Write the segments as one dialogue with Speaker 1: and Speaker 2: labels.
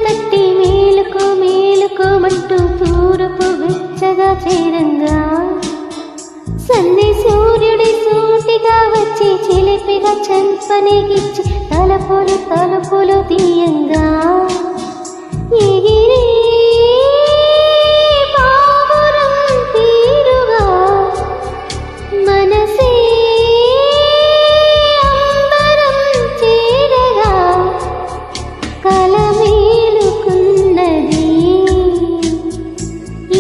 Speaker 1: తట్టి మేలుకో మేలుకోమంటూ తూర్పు వెచ్చగా చేరంగా సన్ని సూర్యుడి సూటిగా వచ్చి చిలిపిగా చెంపనిగిచ్చి తలుపులు తలుపులు తీయంగా ఎగిరి పావురం తీరుగా మనసే అంబరం చేరగా కలమేలుకున్నది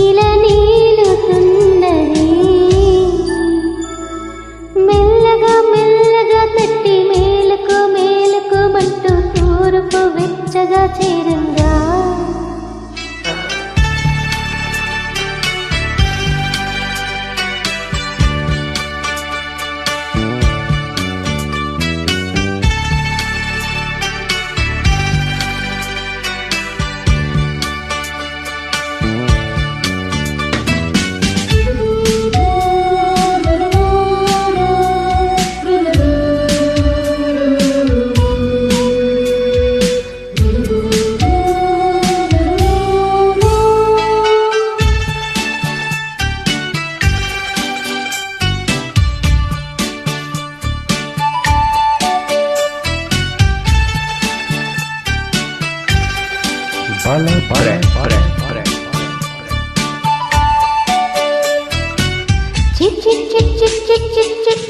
Speaker 1: ఇలా నీలుతున్నది మెల్లగా మెల్లగా తట్టి మేలుకో మేలుకోమంటూ తూర్పు వెచ్చగా చేరంగా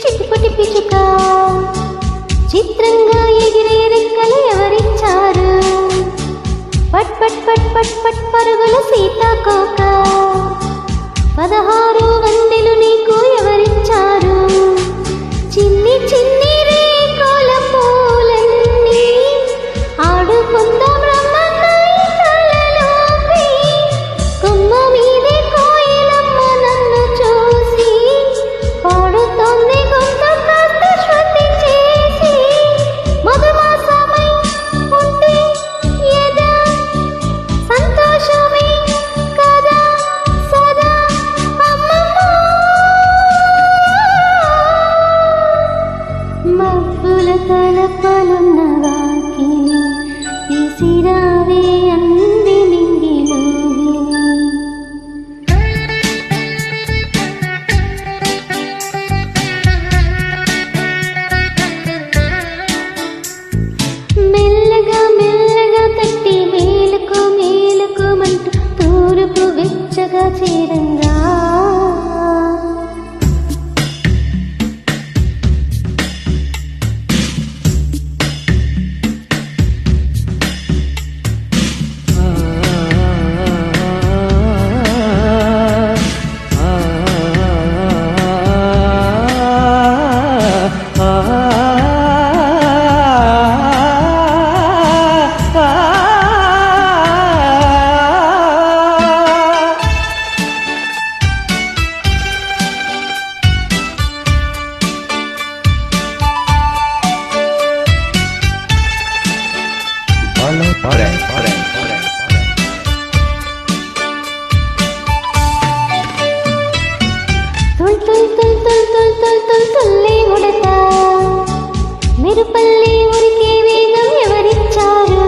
Speaker 1: చిట్టుపటి పిచుక చిత్రంగా ఎగిరే రెక్కలు ఎవరిచ్చారు పట్ పట్ పట్ పట్ పట్ పరుగుల సీతాకోక 16 వందెలు నీకు ఎవరిచ్చారు చిన్ని చిన్ని రేకుల పూలన్నీ ఆడుకుందాం మబ్బుల తలపలున్నవాకి తీసిరావే అంది నింగిలోగి మెల్లగా మెల్లగా తట్టి మేలుకో మేలుకోమంటూ తూర్పు వెచ్చగా చేరంగా తుల్లి ఉడత మెరుపల్లి ఉరికే వేగం ఎవరిచ్చారు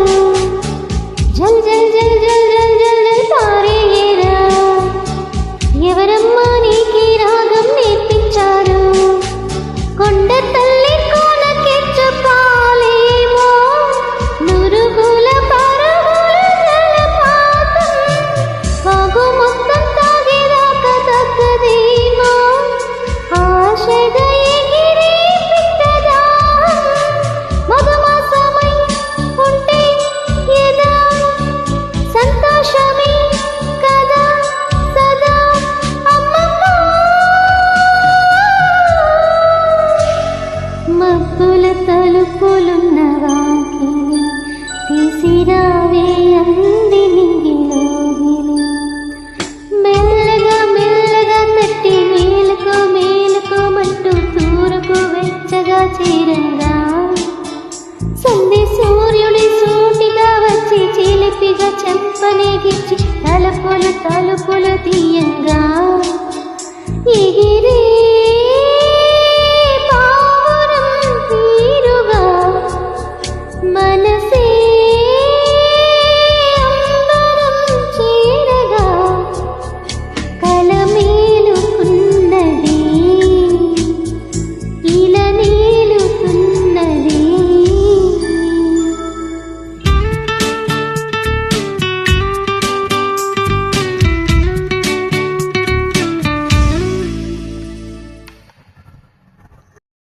Speaker 1: జల్ జల్ జల్ జల్ జల్ జల్ జల్ పారేరా ఎవరమ్మా నీకి రాగం నేర్పించారు కొండ తల్లి కోనకెచ్చు పాలేమో నురుగుల పరుగుల జలపాతం వాగు మొత్తం తాగేదాకా తగ్గదేమో ఆశగా చిలిపిగా చెంపనేగిచ్చి తలుపులు తలుపులు తీయంగా ఎగిరే పావురం తీరుగా మనసే